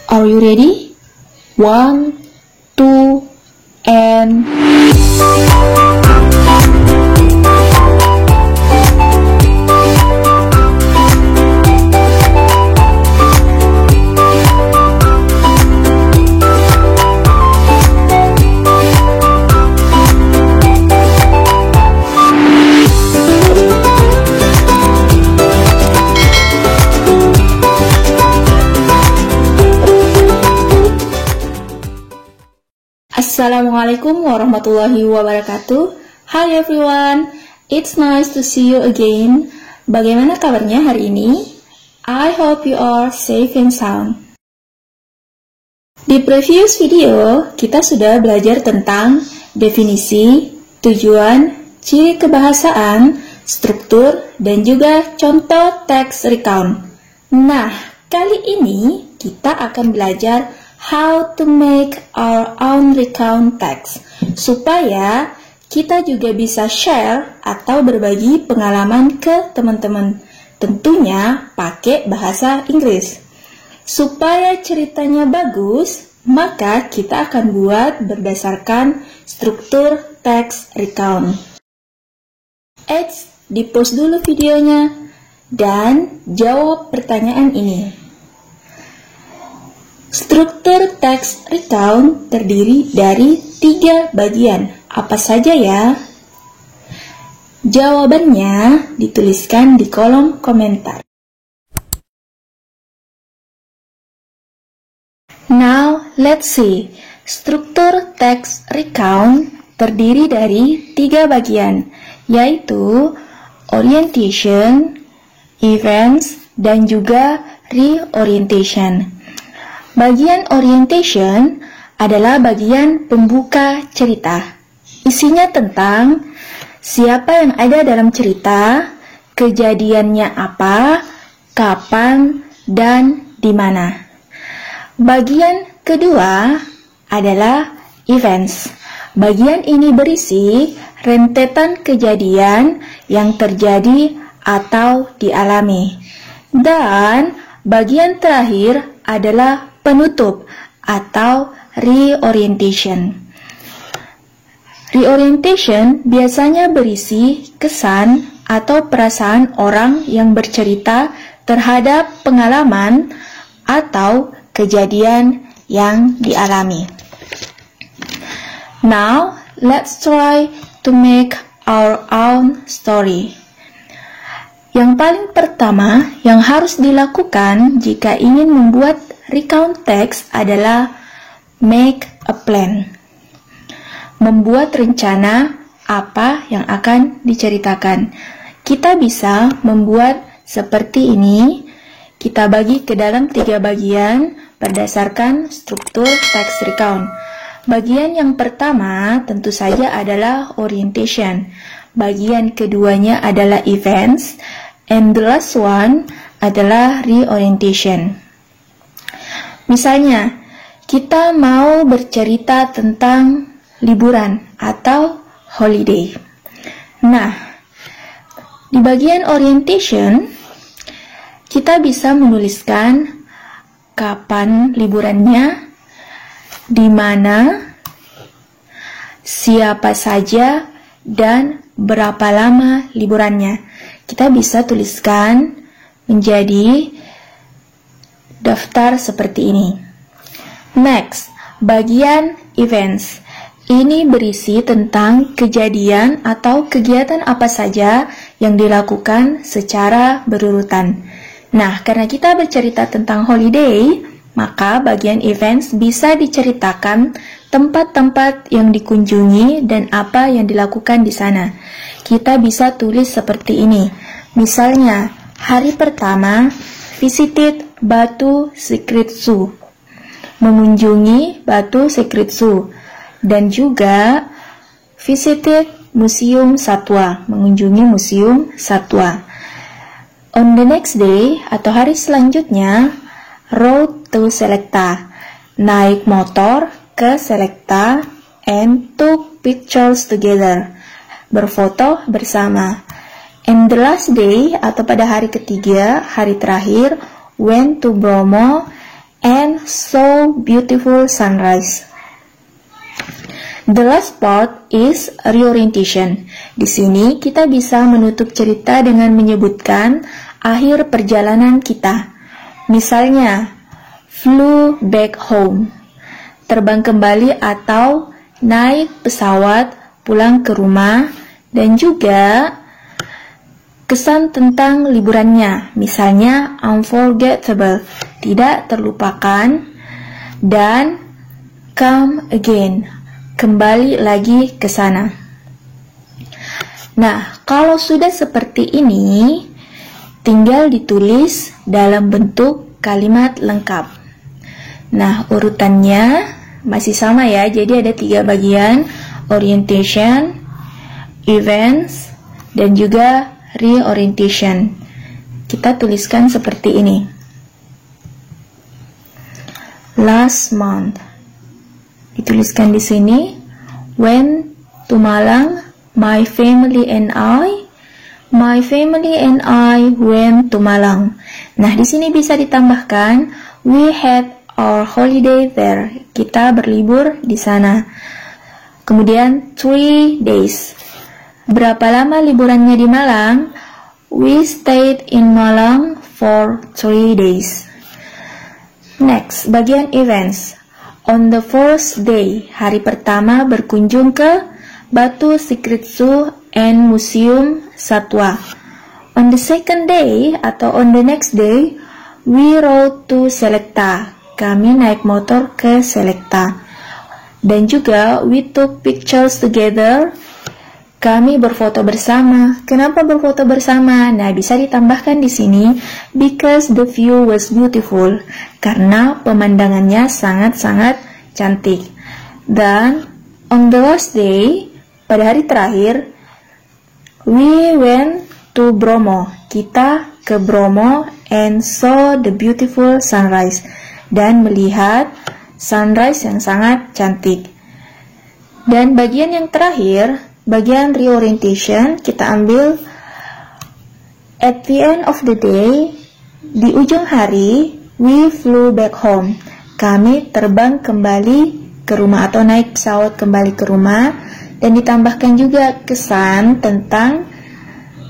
Are you ready? 1, 2, and... Assalamualaikum warahmatullahi wabarakatuh. Hi everyone, it's nice to see you again. Bagaimana kabarnya hari ini? I hope you are safe and sound. Di previous video, kita sudah belajar tentang definisi, tujuan, ciri kebahasaan, struktur, dan juga contoh teks recount. Nah, kali ini kita akan belajar how to make our own recount text, supaya kita juga bisa share atau berbagi pengalaman ke teman-teman. Tentunya pakai bahasa Inggris. Supaya ceritanya bagus, maka kita akan buat berdasarkan struktur text recount. Di pause dulu videonya dan jawab pertanyaan ini. Struktur teks recount terdiri dari 3 bagian. Apa saja ya? Jawabannya dituliskan di kolom komentar. Now, let's see. Struktur teks recount terdiri dari 3 bagian, yaitu orientation, events, dan juga reorientation. Bagian orientation adalah bagian pembuka cerita. Isinya tentang siapa yang ada dalam cerita, kejadiannya apa, kapan, dan di mana. Bagian kedua adalah events. Bagian ini berisi rentetan kejadian yang terjadi atau dialami. Dan bagian terakhir adalah penutup atau reorientation. Reorientation biasanya berisi kesan atau perasaan orang yang bercerita terhadap pengalaman atau kejadian yang dialami. Now, let's try to make our own story. Yang paling pertama yang harus dilakukan jika ingin membuat recount text adalah make a plan. Membuat rencana apa yang akan diceritakan. Kita bisa membuat seperti ini. Kita bagi ke dalam 3 bagian berdasarkan struktur text recount. Bagian yang pertama tentu saja adalah orientation. Bagian keduanya adalah events. And the last one adalah reorientation. Misalnya, kita mau bercerita tentang liburan atau holiday. Nah, di bagian orientation, kita bisa menuliskan kapan liburannya, di mana, siapa saja, dan berapa lama liburannya. Kita bisa tuliskan menjadi daftar seperti ini. Next, bagian events. Ini berisi tentang kejadian atau kegiatan apa saja yang dilakukan secara berurutan. Nah, karena kita bercerita tentang holiday, maka bagian events bisa diceritakan tempat-tempat yang dikunjungi dan apa yang dilakukan di sana. Kita bisa tulis seperti ini. Misalnya, hari pertama, visited Batu Secret Zoo. Mengunjungi Batu Secret Zoo. Dan juga visited Museum Satwa. Mengunjungi Museum Satwa. On the next day, atau hari selanjutnya, road to Selecta. Naik motor ke Selecta and took pictures together. Berfoto bersama. And the last day, atau pada hari ketiga, hari terakhir, went to Bromo and saw beautiful sunrise. The last part is reorientation. Di sini kita bisa menutup cerita dengan menyebutkan akhir perjalanan kita. Misalnya, flew back home, terbang kembali atau naik pesawat pulang ke rumah, dan juga kesan tentang liburannya. Misalnya, unforgettable, tidak terlupakan, dan come again, kembali lagi ke sana. Nah, kalau sudah seperti ini, tinggal ditulis dalam bentuk kalimat lengkap. Nah, urutannya masih sama ya, jadi ada 3 bagian, orientation, events, dan juga reorientation. Kita tuliskan seperti ini. Last month. Dituliskan di sini, went to Malang, my family and I went to Malang. Nah, di sini bisa ditambahkan, we had our holiday there. Kita berlibur di sana. Kemudian 3 days. Berapa lama liburannya di Malang? We stayed in Malang for 3 days. Next, bagian events. On the first day, hari pertama berkunjung ke Batu Secret Zoo and Museum Satwa. On the second day atau on the next day, we rode to Selecta. Kami naik motor ke Selecta. Dan juga we took pictures together. Kami berfoto bersama. Kenapa berfoto bersama? Nah, bisa ditambahkan di sini because the view was beautiful. Karena pemandangannya sangat-sangat cantik. Dan on the last day, pada hari terakhir, we went to Bromo. Kita ke Bromo and saw the beautiful sunrise. Dan melihat sunrise yang sangat cantik. Dan bagian yang terakhir, bagian reorientation, kita ambil at the end of the day, di ujung hari, we flew back home. Kami terbang kembali ke rumah atau naik pesawat kembali ke rumah, dan ditambahkan juga kesan tentang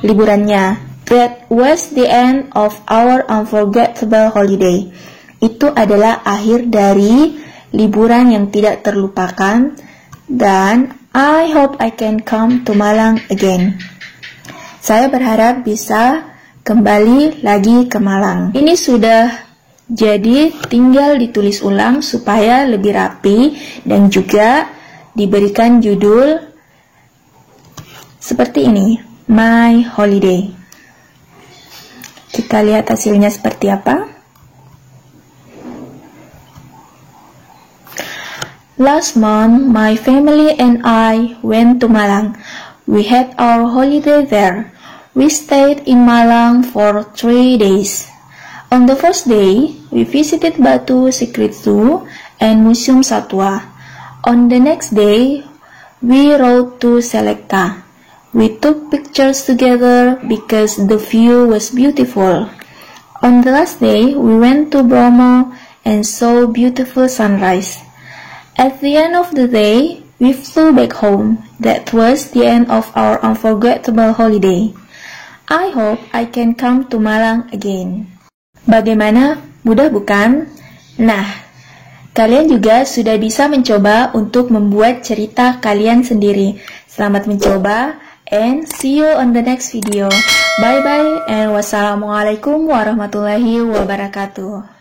liburannya. That was the end of our unforgettable holiday. Itu adalah akhir dari liburan yang tidak terlupakan, dan I hope I can come to Malang again. Saya berharap bisa kembali lagi ke Malang. Ini sudah jadi, tinggal ditulis ulang supaya lebih rapi dan juga diberikan judul seperti ini, My Holiday. Kita lihat hasilnya seperti apa. Last month, my family and I went to Malang. We had our holiday there. We stayed in Malang for 3 days. On the first day, we visited Batu Secret Zoo and Museum Satwa. On the next day, we rode to Selecta. We took pictures together because the view was beautiful. On the last day, we went to Bromo and saw beautiful sunrise. At the end of the day, we flew back home. That was the end of our unforgettable holiday. I hope I can come to Malang again. Bagaimana? Mudah bukan? Nah, kalian juga sudah bisa mencoba untuk membuat cerita kalian sendiri. Selamat mencoba, and see you on the next video. Bye-bye, and wassalamualaikum warahmatullahi wabarakatuh.